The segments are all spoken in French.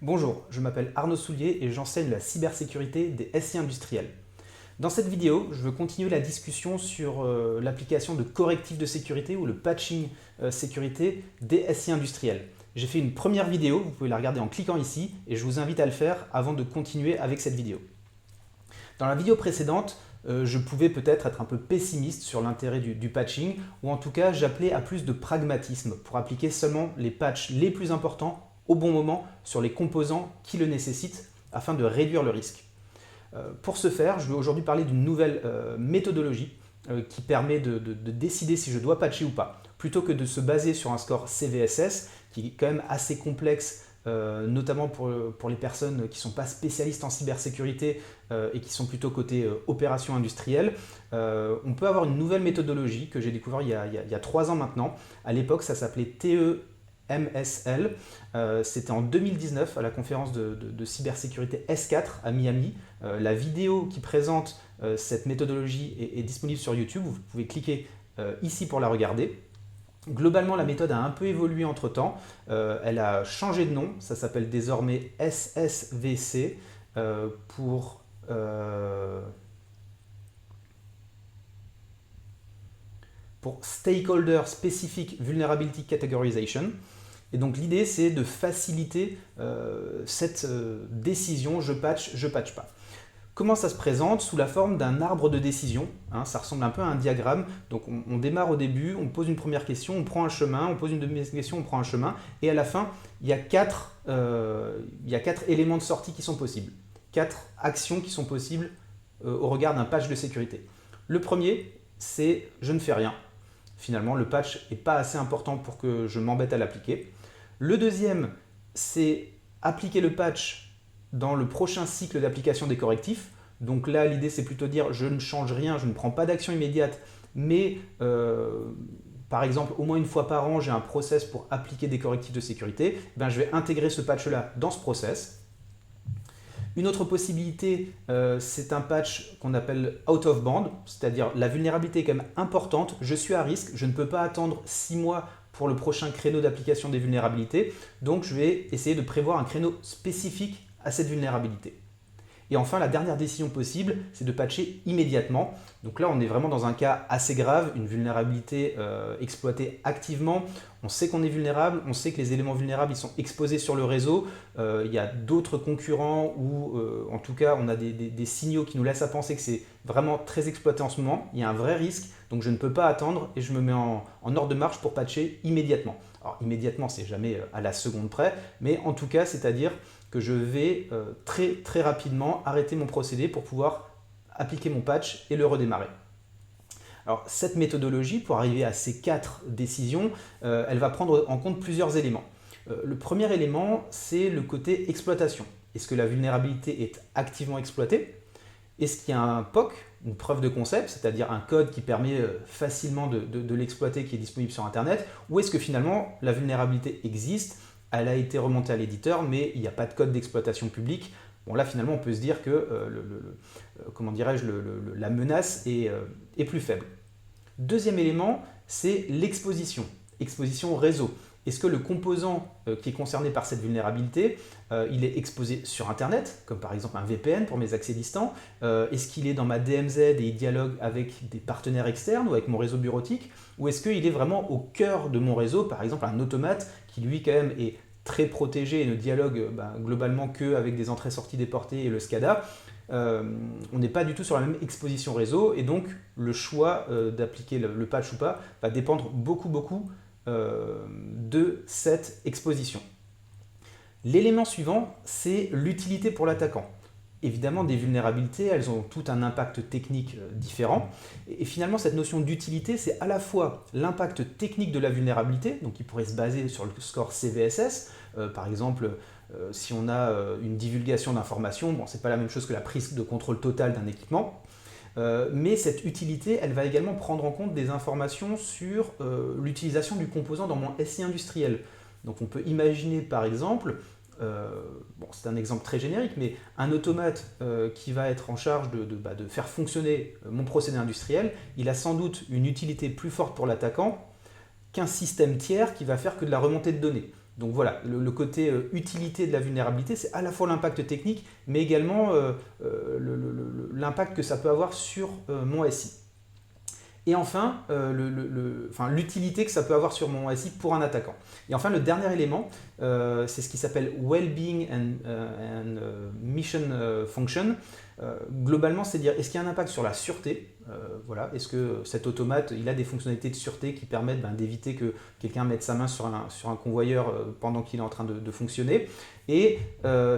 Bonjour, je m'appelle Arnaud Soulier et j'enseigne la cybersécurité des SI industriels. Dans cette vidéo, je veux continuer la discussion sur l'application de correctifs de sécurité ou le patching sécurité des SI industriels. J'ai fait une première vidéo, vous pouvez la regarder en cliquant ici et je vous invite à le faire avant de continuer avec cette vidéo. Dans la vidéo précédente, je pouvais peut-être être un peu pessimiste sur l'intérêt du patching, ou en tout cas j'appelais à plus de pragmatisme pour appliquer seulement les patchs les plus importants au bon moment sur les composants qui le nécessitent afin de réduire le risque. Pour ce faire, je vais aujourd'hui parler d'une nouvelle méthodologie qui permet de décider si je dois patcher ou pas, plutôt que de se baser sur un score CVSS qui est quand même assez complexe, notamment pour les personnes qui ne sont pas spécialistes en cybersécurité et qui sont plutôt côté opération industrielle. On peut avoir une nouvelle méthodologie que j'ai découvert il y a 3 ans maintenant. À l'époque, ça s'appelait TEMSL. C'était en 2019 à la conférence de cybersécurité S4 à Miami. La vidéo qui présente cette méthodologie est disponible sur YouTube. Vous pouvez cliquer ici pour la regarder. Globalement, la méthode a un peu évolué entre-temps. Elle a changé de nom. Ça s'appelle désormais SSVC pour Stakeholder Specific Vulnerability Categorization. Et donc l'idée, c'est de faciliter cette décision je patch pas. Comment ça se présente? Sous la forme d'un arbre de décision. Ça ressemble un peu à un diagramme. Donc on démarre au début, on pose une première question, on prend un chemin, on pose une deuxième question, on prend un chemin. Et à la fin, il y a 4 éléments de sortie qui sont possibles. 4 actions qui sont possibles au regard d'un patch de sécurité. Le premier, c'est je ne fais rien. Finalement, le patch n'est pas assez important pour que je m'embête à l'appliquer. Le deuxième, c'est appliquer le patch dans le prochain cycle d'application des correctifs. Donc là, l'idée, c'est plutôt de dire je ne change rien, je ne prends pas d'action immédiate, mais par exemple, au moins une fois par an, j'ai un process pour appliquer des correctifs de sécurité. Je vais intégrer ce patch-là dans ce process. Une autre possibilité, c'est un patch qu'on appelle out of band, c'est-à-dire la vulnérabilité est quand même importante, je suis à risque, je ne peux pas attendre 6 mois pour le prochain créneau d'application des vulnérabilités, donc je vais essayer de prévoir un créneau spécifique à cette vulnérabilité. Et enfin, la dernière décision possible, c'est de patcher immédiatement. Donc là, on est vraiment dans un cas assez grave, une vulnérabilité exploitée activement. On sait qu'on est vulnérable, on sait que les éléments vulnérables ils sont exposés sur le réseau. Il y a d'autres concurrents ou en tout cas, on a des signaux qui nous laissent à penser que c'est vraiment très exploité en ce moment. Il y a un vrai risque, donc je ne peux pas attendre et je me mets en ordre de marche pour patcher immédiatement. Alors immédiatement, c'est jamais à la seconde près, mais en tout cas, c'est-à-dire que je vais très rapidement arrêter mon procédé pour pouvoir appliquer mon patch et le redémarrer. Alors cette méthodologie, pour arriver à ces 4 décisions, elle va prendre en compte plusieurs éléments. Le premier élément, c'est le côté exploitation. Est-ce que la vulnérabilité est activement exploitée? Est-ce qu'il y a un POC, une preuve de concept, c'est-à-dire un code qui permet facilement de l'exploiter, qui est disponible sur Internet? Ou est-ce que finalement la vulnérabilité existe, elle a été remontée à l'éditeur, mais il n'y a pas de code d'exploitation public? Bon, là finalement on peut se dire que la menace est plus faible. Deuxième élément, c'est l'exposition, exposition réseau. Est-ce que le composant qui est concerné par cette vulnérabilité, il est exposé sur Internet, comme par exemple un VPN pour mes accès distants? Est-ce qu'il est dans ma DMZ et il dialogue avec des partenaires externes ou avec mon réseau bureautique? Ou est-ce qu'il est vraiment au cœur de mon réseau, par exemple un automate qui lui quand même est très protégé et ne dialogue globalement qu'avec des entrées-sorties déportées et le SCADA? On n'est pas du tout sur la même exposition réseau et donc le choix d'appliquer le patch ou pas va dépendre beaucoup de cette exposition. L'élément suivant, c'est l'utilité pour l'attaquant. Évidemment, des vulnérabilités, elles ont tout un impact technique différent. Et finalement, cette notion d'utilité, c'est à la fois l'impact technique de la vulnérabilité, donc qui pourrait se baser sur le score CVSS. Par exemple, si on a une divulgation d'informations, bon, ce n'est pas la même chose que la prise de contrôle total d'un équipement. Mais cette utilité, elle va également prendre en compte des informations sur l'utilisation du composant dans mon SI industriel. Donc on peut imaginer par exemple, c'est un exemple très générique, mais un automate qui va être en charge de faire fonctionner mon procédé industriel, il a sans doute une utilité plus forte pour l'attaquant qu'un système tiers qui va faire que de la remontée de données. Donc voilà, le côté utilité de la vulnérabilité, c'est à la fois l'impact technique, mais également l'impact que ça peut avoir sur mon SI. Et enfin, l'utilité que ça peut avoir sur mon SI pour un attaquant. Et enfin, le dernier élément, c'est ce qui s'appelle Well-being and Mission Function. Globalement, c'est dire, est-ce qu'il y a un impact sur la sûreté? Voilà, est-ce que cet automate, il a des fonctionnalités de sûreté qui permettent d'éviter que quelqu'un mette sa main sur un convoyeur pendant qu'il est en train de fonctionner? Et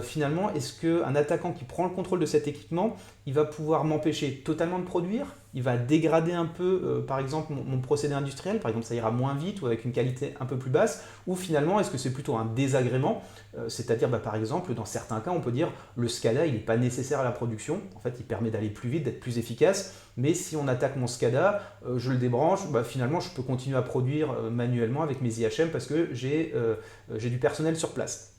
finalement, est-ce qu'un attaquant qui prend le contrôle de cet équipement, il va pouvoir m'empêcher totalement de produire? Il va dégrader un peu, par exemple, mon procédé industriel, par exemple, ça ira moins vite ou avec une qualité un peu plus basse, ou finalement, est-ce que c'est plutôt un désagrément? C'est-à-dire, par exemple, dans certains cas, on peut dire le SCADA, il n'est pas nécessaire à la production. En fait, il permet d'aller plus vite, d'être plus efficace. Mais si on attaque mon SCADA, je le débranche, finalement, je peux continuer à produire manuellement avec mes IHM parce que j'ai du personnel sur place.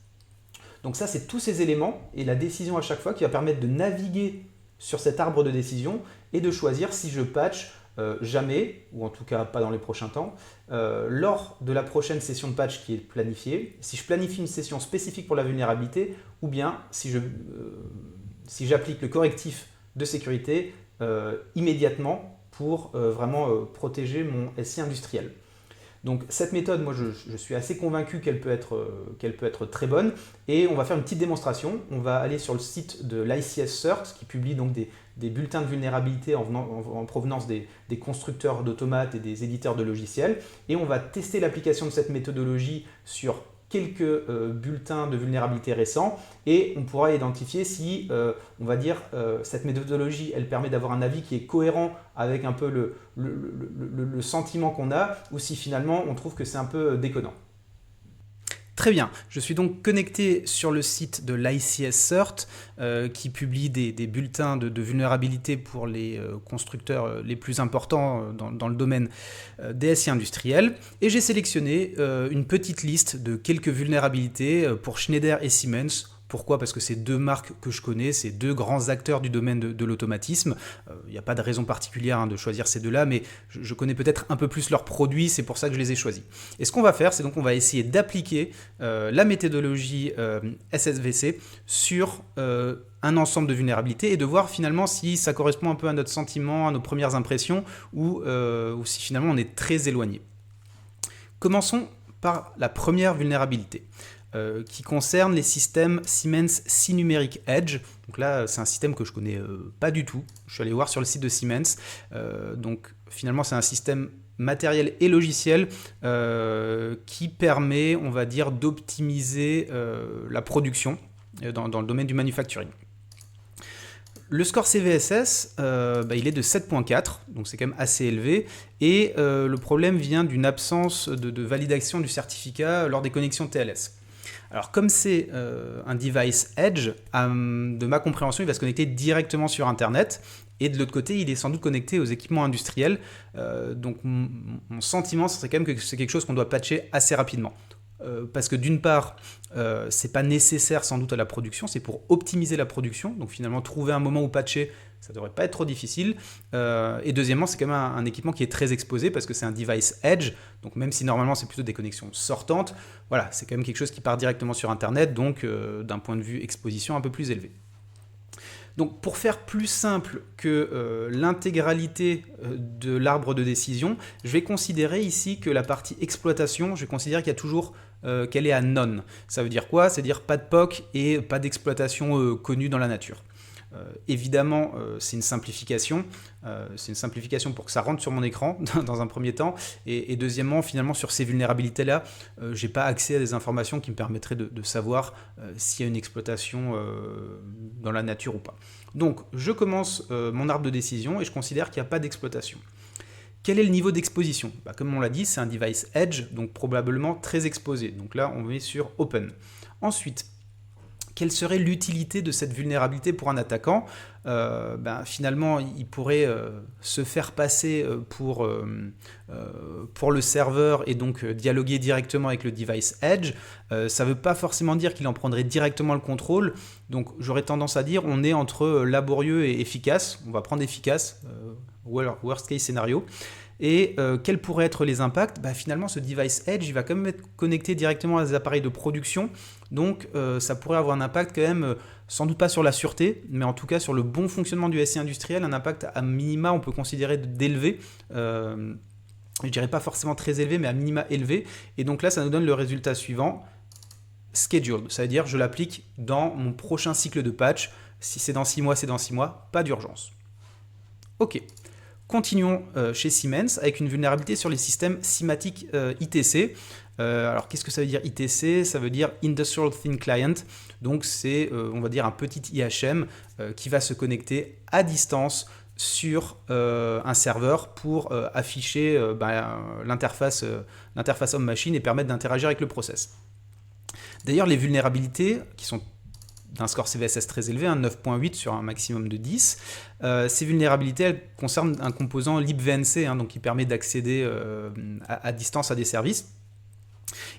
Donc ça, c'est tous ces éléments et la décision à chaque fois qui va permettre de naviguer sur cet arbre de décision et de choisir si je patch jamais, ou en tout cas pas dans les prochains temps, lors de la prochaine session de patch qui est planifiée, si je planifie une session spécifique pour la vulnérabilité, ou bien si j'applique le correctif de sécurité immédiatement pour vraiment protéger mon SI industriel. Donc cette méthode, moi je suis assez convaincu qu'elle peut être très bonne et on va faire une petite démonstration. On va aller sur le site de l'ICS CERT qui publie donc des bulletins de vulnérabilité en provenance des constructeurs d'automates et des éditeurs de logiciels et on va tester l'application de cette méthodologie sur quelques bulletins de vulnérabilité récents et on pourra identifier si, on va dire, cette méthodologie, elle permet d'avoir un avis qui est cohérent avec un peu le sentiment qu'on a ou si finalement on trouve que c'est un peu déconnant. Très bien, je suis donc connecté sur le site de l'ICS CERT qui publie des bulletins de vulnérabilité pour les constructeurs les plus importants dans le domaine des SI industriels et j'ai sélectionné une petite liste de quelques vulnérabilités pour Schneider et Siemens. Pourquoi? Parce que c'est deux marques que je connais, c'est deux grands acteurs du domaine de l'automatisme. Il n'y a pas de raison particulière de choisir ces deux-là, mais je connais peut-être un peu plus leurs produits, c'est pour ça que je les ai choisis. Et ce qu'on va faire, c'est donc on va essayer d'appliquer la méthodologie SSVC sur un ensemble de vulnérabilités et de voir finalement si ça correspond un peu à notre sentiment, à nos premières impressions, ou si finalement on est très éloigné. Commençons par la première vulnérabilité. Qui concerne les systèmes Siemens Synumeric Edge. Donc là, c'est un système que je connais pas du tout. Je suis allé voir sur le site de Siemens. Donc finalement, c'est un système matériel et logiciel qui permet, on va dire, d'optimiser la production dans le domaine du manufacturing. Le score CVSS, il est de 7.4, donc c'est quand même assez élevé, et le problème vient d'une absence de validation du certificat lors des connexions TLS. Alors comme c'est un device Edge, de ma compréhension, il va se connecter directement sur Internet, et de l'autre côté, il est sans doute connecté aux équipements industriels, donc mon sentiment, ce serait quand même que c'est quelque chose qu'on doit patcher assez rapidement. Parce que d'une part, c'est pas nécessaire sans doute à la production, c'est pour optimiser la production, donc finalement trouver un moment où patcher, ça devrait pas être trop difficile. Et deuxièmement, c'est quand même un équipement qui est très exposé parce que c'est un device Edge, donc même si normalement c'est plutôt des connexions sortantes, voilà, c'est quand même quelque chose qui part directement sur Internet, donc d'un point de vue exposition un peu plus élevé. Donc pour faire plus simple que l'intégralité de l'arbre de décision, je vais considérer ici que la partie exploitation, je vais considérer qu'il y a toujours qu'elle est à none. Ça veut dire quoi? C'est-à-dire pas de POC et pas d'exploitation connue dans la nature. Évidemment, c'est une simplification. C'est une simplification pour que ça rentre sur mon écran dans un premier temps. Et deuxièmement, finalement, sur ces vulnérabilités-là, je n'ai pas accès à des informations qui me permettraient de savoir s'il y a une exploitation dans la nature ou pas. Donc, je commence mon arbre de décision et je considère qu'il n'y a pas d'exploitation. Quel est le niveau d'exposition? Comme on l'a dit, c'est un device Edge, donc probablement très exposé. Donc là, on met sur Open. Ensuite, quelle serait l'utilité de cette vulnérabilité pour un attaquant? Finalement, il pourrait se faire passer pour le serveur et donc dialoguer directement avec le device Edge. Ça ne veut pas forcément dire qu'il en prendrait directement le contrôle. Donc j'aurais tendance à dire on est entre laborieux et efficace. On va prendre efficace, worst case scénario. Et quels pourraient être les impacts? Finalement, ce device edge, il va quand même être connecté directement à des appareils de production, donc ça pourrait avoir un impact quand même, sans doute pas sur la sûreté, mais en tout cas sur le bon fonctionnement du SI industriel, un impact à minima, on peut considérer d'élevé. Je dirais pas forcément très élevé, mais à minima élevé. Et donc là, ça nous donne le résultat suivant, scheduled. Ça veut dire je l'applique dans mon prochain cycle de patch. Si c'est dans 6 mois, c'est dans 6 mois, pas d'urgence. Ok. Continuons chez Siemens avec une vulnérabilité sur les systèmes SIMATIC ITC. Alors qu'est-ce que ça veut dire ITC? Ça veut dire Industrial Thin Client. Donc c'est, on va dire, un petit IHM qui va se connecter à distance sur un serveur pour afficher l'interface homme-machine et permettre d'interagir avec le process. D'ailleurs, les vulnérabilités qui sont d'un score CVSS très élevé, 9.8 sur un maximum de 10. Ces vulnérabilités, elles concernent un composant libVNC, donc qui permet d'accéder à distance à des services.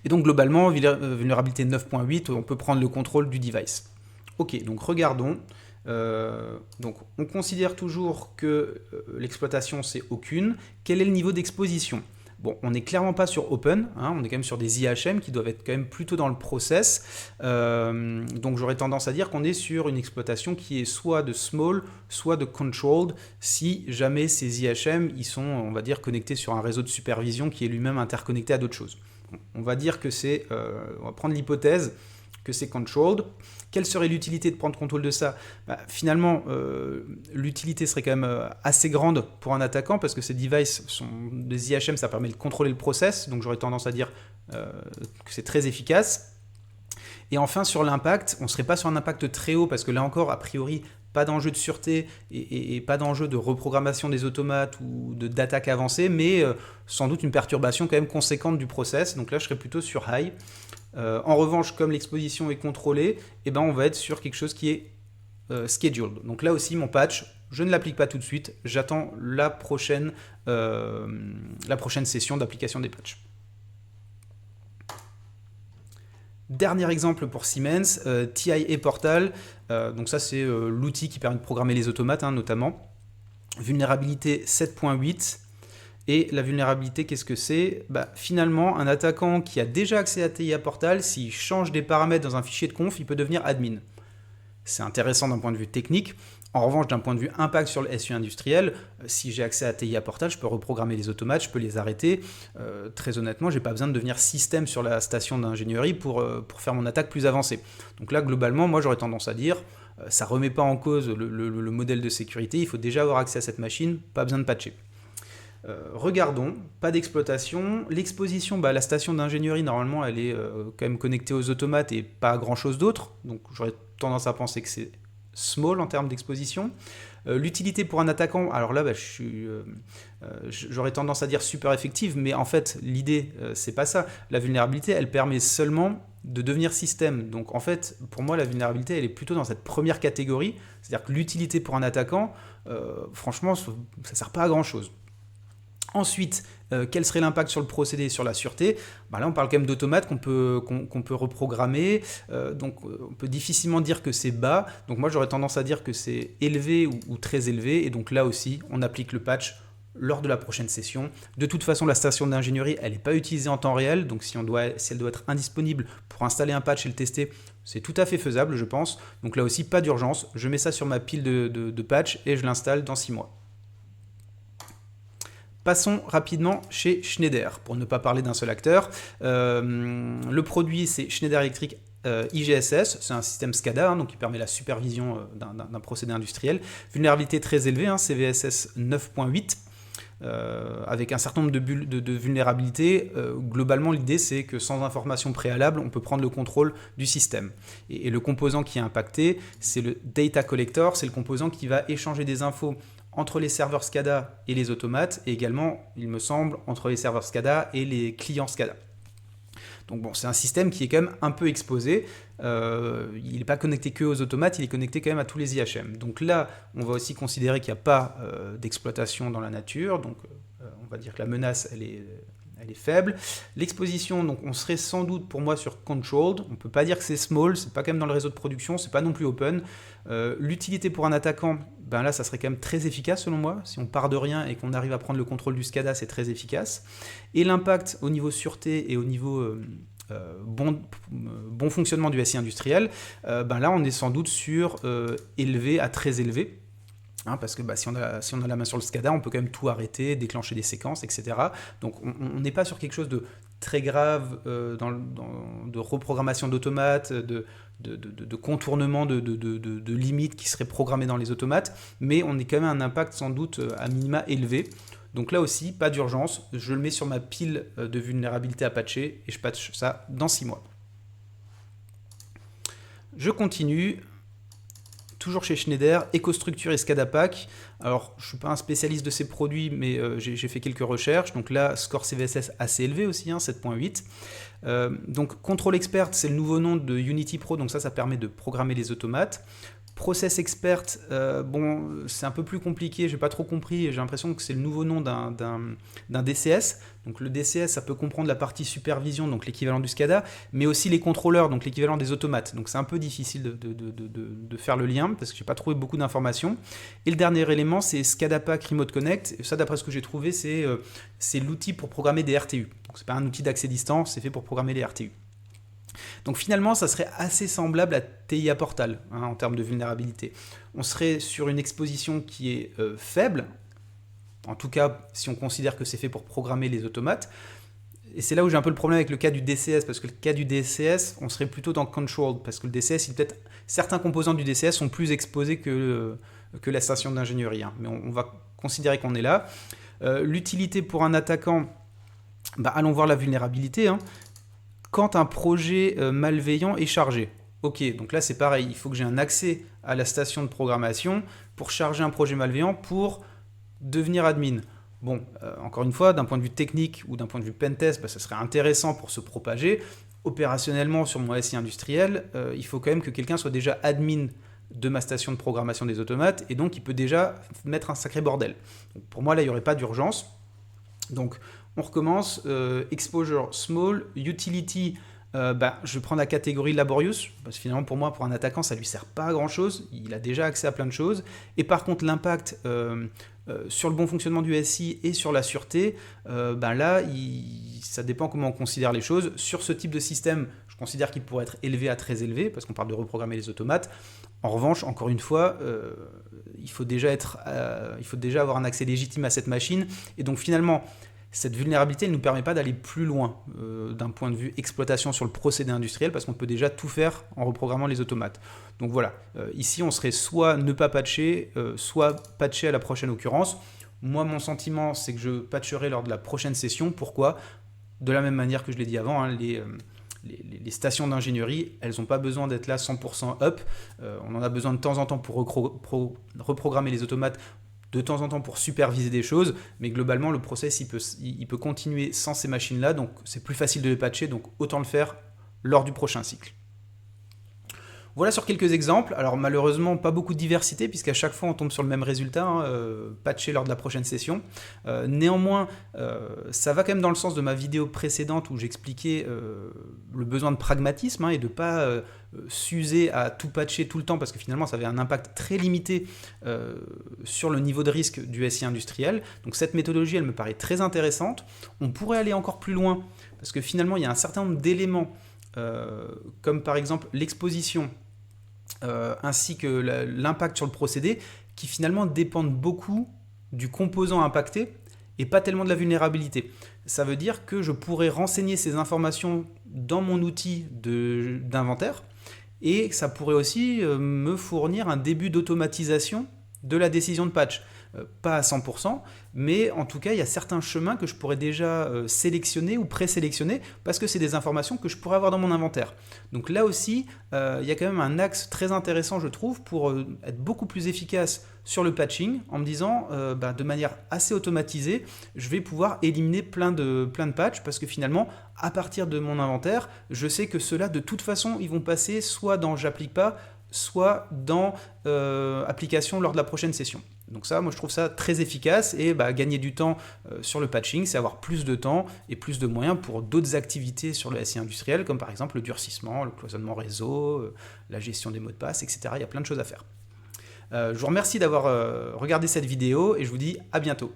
Et donc globalement, vulnérabilité 9.8, on peut prendre le contrôle du device. Ok, donc regardons. Donc on considère toujours que l'exploitation c'est aucune. Quel est le niveau d'exposition? Bon, on n'est clairement pas sur Open, on est quand même sur des IHM qui doivent être quand même plutôt dans le process. Donc j'aurais tendance à dire qu'on est sur une exploitation qui est soit de small, soit de controlled, si jamais ces IHM ils sont, on va dire, connectés sur un réseau de supervision qui est lui-même interconnecté à d'autres choses. On va dire que c'est, on va prendre l'hypothèse que c'est controlled. Quelle serait l'utilité de prendre contrôle de ça? Finalement, l'utilité serait quand même assez grande pour un attaquant parce que ces devices sont des IHM, ça permet de contrôler le process, donc j'aurais tendance à dire que c'est très efficace. Et enfin, sur l'impact, on ne serait pas sur un impact très haut parce que là encore, a priori, pas d'enjeu de sûreté et pas d'enjeu de reprogrammation des automates ou d'attaque avancée, mais sans doute une perturbation quand même conséquente du process. Donc là, je serais plutôt sur high. En revanche, comme l'exposition est contrôlée, on va être sur quelque chose qui est scheduled. Donc là aussi, mon patch, je ne l'applique pas tout de suite. J'attends la prochaine session d'application des patchs. Dernier exemple pour Siemens, TIA Portal. Donc ça, c'est l'outil qui permet de programmer les automates, notamment. Vulnérabilité 7.8. Et la vulnérabilité, qu'est-ce que c'est? Finalement, un attaquant qui a déjà accès à TIA Portal, s'il change des paramètres dans un fichier de conf, il peut devenir admin. C'est intéressant d'un point de vue technique. En revanche, d'un point de vue impact sur le SI industriel, si j'ai accès à TIA Portal, je peux reprogrammer les automates, je peux les arrêter. Très honnêtement, je n'ai pas besoin de devenir système sur la station d'ingénierie pour faire mon attaque plus avancée. Donc là, globalement, moi, j'aurais tendance à dire, ça ne remet pas en cause le modèle de sécurité, il faut déjà avoir accès à cette machine, pas besoin de patcher. Regardons, pas d'exploitation. L'exposition, la station d'ingénierie, normalement, elle est quand même connectée aux automates et pas à grand-chose d'autre. Donc j'aurais tendance à penser que c'est small en termes d'exposition. L'utilité pour un attaquant, alors là, j'aurais tendance à dire super effective, mais en fait, l'idée, c'est pas ça. La vulnérabilité, elle permet seulement de devenir système. Donc en fait, pour moi, la vulnérabilité, elle est plutôt dans cette première catégorie. C'est-à-dire que l'utilité pour un attaquant, franchement, ça sert pas à grand-chose. Ensuite, quel serait l'impact sur le procédé et sur la sûreté? Là, on parle quand même d'automates qu'on peut reprogrammer. Donc, on peut difficilement dire que c'est bas. Donc, moi, j'aurais tendance à dire que c'est élevé ou très élevé. Et donc, là aussi, on applique le patch lors de la prochaine session. De toute façon, la station d'ingénierie, elle n'est pas utilisée en temps réel. Donc, si elle doit être indisponible pour installer un patch et le tester, c'est tout à fait faisable, je pense. Donc, là aussi, pas d'urgence. Je mets ça sur ma pile de patch et je l'installe dans 6 mois. Passons rapidement chez Schneider, pour ne pas parler d'un seul acteur. Le produit, c'est Schneider Electric IGSS, c'est un système SCADA, donc qui permet la supervision d'un procédé industriel. Vulnérabilité très élevée, CVSS 9.8, avec un certain nombre de vulnérabilités. Globalement, l'idée, c'est que sans information préalable, on peut prendre le contrôle du système. Et le composant qui est impacté, c'est le Data Collector, c'est le composant qui va échanger des infos entre les serveurs SCADA et les automates, et également, il me semble, entre les serveurs SCADA et les clients SCADA. Donc bon, c'est un système qui est quand même un peu exposé. Il n'est pas connecté que aux automates, il est connecté quand même à tous les IHM. Donc là, on va aussi considérer qu'il n'y a pas d'exploitation dans la nature. Donc on va dire que la menace, elle elle est faible. L'exposition, donc on serait sans doute pour moi sur controlled. On ne peut pas dire que c'est small, c'est pas quand même dans le réseau de production, c'est pas non plus open. L'utilité pour un attaquant, ben là ça serait quand même très efficace selon moi. Si on part de rien et qu'on arrive à prendre le contrôle du SCADA, c'est très efficace. Et l'impact au niveau sûreté et au niveau bon fonctionnement du SI industriel, ben là on est sans doute sur élevé à très élevé. Parce que si on a la main sur le SCADA, on peut quand même tout arrêter, déclencher des séquences, etc. Donc on n'est pas sur quelque chose de très grave de reprogrammation d'automates, de contournement de limites qui seraient programmées dans les automates, mais on est quand même à un impact sans doute à minima élevé. Donc là aussi, pas d'urgence, je le mets sur ma pile de vulnérabilité à patcher et je patche ça dans 6 mois. Je continue. Toujours chez Schneider, EcoStruxure et SCADAPAC. Alors, je ne suis pas un spécialiste de ces produits, mais j'ai fait quelques recherches. Donc là, score CVSS assez élevé aussi, 7.8. Donc, Control Expert, c'est le nouveau nom de Unity Pro. Donc ça permet de programmer les automates. Process Expert, c'est un peu plus compliqué, j'ai pas trop compris, j'ai l'impression que c'est le nouveau nom d'un DCS. Donc le DCS, ça peut comprendre la partie supervision, donc l'équivalent du SCADA, mais aussi les contrôleurs, donc l'équivalent des automates. Donc c'est un peu difficile de faire le lien, parce que j'ai pas trouvé beaucoup d'informations. Et le dernier élément, c'est SCADAPAC Remote Connect. Et ça, d'après ce que j'ai trouvé, c'est l'outil pour programmer des RTU. Donc c'est pas un outil d'accès distance, c'est fait pour programmer les RTU. Donc finalement, ça serait assez semblable à TIA Portal en termes de vulnérabilité. On serait sur une exposition qui est faible, en tout cas si on considère que c'est fait pour programmer les automates. Et c'est là où j'ai un peu le problème avec le cas du DCS, parce que le cas du DCS, on serait plutôt dans Control, parce que le DCS, certains composants du DCS sont plus exposés que la station d'ingénierie. Mais on va considérer qu'on est là. L'utilité pour un attaquant, allons voir la vulnérabilité. Quand un projet malveillant est chargé. Ok, donc là c'est pareil, il faut que j'ai un accès à la station de programmation pour charger un projet malveillant pour devenir admin. Bon, encore une fois, d'un point de vue technique ou d'un point de vue pentest, ça serait intéressant pour se propager. Opérationnellement, sur mon SI industriel, il faut quand même que quelqu'un soit déjà admin de ma station de programmation des automates, et donc il peut déjà mettre un sacré bordel. Donc, pour moi, là, il n'y aurait pas d'urgence. Donc, on recommence. Exposure small, utility, je vais prendre la catégorie laborious, parce que finalement, pour moi, pour un attaquant, ça ne lui sert pas à grand-chose. Il a déjà accès à plein de choses. Et par contre, l'impact sur le bon fonctionnement du SI et sur la sûreté, là, ça dépend comment on considère les choses. Sur ce type de système, je considère qu'il pourrait être élevé à très élevé, parce qu'on parle de reprogrammer les automates. En revanche, encore une fois, il faut déjà avoir un accès légitime à cette machine. Et donc finalement, cette vulnérabilité ne nous permet pas d'aller plus loin d'un point de vue exploitation sur le procédé industriel, parce qu'on peut déjà tout faire en reprogrammant les automates. Donc voilà, ici on serait soit ne pas patcher, soit patcher à la prochaine occurrence. Moi, mon sentiment, c'est que je patcherai lors de la prochaine session. Pourquoi ? De la même manière que je l'ai dit avant, les stations d'ingénierie, elles n'ont pas besoin d'être là 100% up. On en a besoin de temps en temps pour reprogrammer les automates, de temps en temps pour superviser des choses, mais globalement, le process, il peut continuer sans ces machines-là, donc c'est plus facile de les patcher, donc autant le faire lors du prochain cycle. Voilà sur quelques exemples. Alors malheureusement, pas beaucoup de diversité, puisqu'à chaque fois, on tombe sur le même résultat, patcher lors de la prochaine session. Néanmoins, ça va quand même dans le sens de ma vidéo précédente où j'expliquais le besoin de pragmatisme et de ne pas s'user à tout patcher tout le temps, parce que finalement, ça avait un impact très limité sur le niveau de risque du SI industriel. Donc cette méthodologie, elle me paraît très intéressante. On pourrait aller encore plus loin, parce que finalement, il y a un certain nombre d'éléments comme par exemple l'exposition ainsi que l'impact sur le procédé qui finalement dépendent beaucoup du composant impacté et pas tellement de la vulnérabilité. Ça veut dire que je pourrais renseigner ces informations dans mon outil d'inventaire et ça pourrait aussi me fournir un début d'automatisation de la décision de patch. Pas à 100%, mais en tout cas, il y a certains chemins que je pourrais déjà sélectionner ou présélectionner parce que c'est des informations que je pourrais avoir dans mon inventaire. Donc là aussi, il y a quand même un axe très intéressant, je trouve, pour être beaucoup plus efficace sur le patching en me disant, de manière assez automatisée, je vais pouvoir éliminer plein de patchs parce que finalement, à partir de mon inventaire, je sais que ceux-là, de toute façon, ils vont passer soit dans « j'applique pas », soit dans application lors de la prochaine session. Donc ça, moi je trouve ça très efficace, et gagner du temps sur le patching, c'est avoir plus de temps et plus de moyens pour d'autres activités sur le SI industriel, comme par exemple le durcissement, le cloisonnement réseau, la gestion des mots de passe, etc. Il y a plein de choses à faire. Je vous remercie d'avoir regardé cette vidéo et je vous dis à bientôt.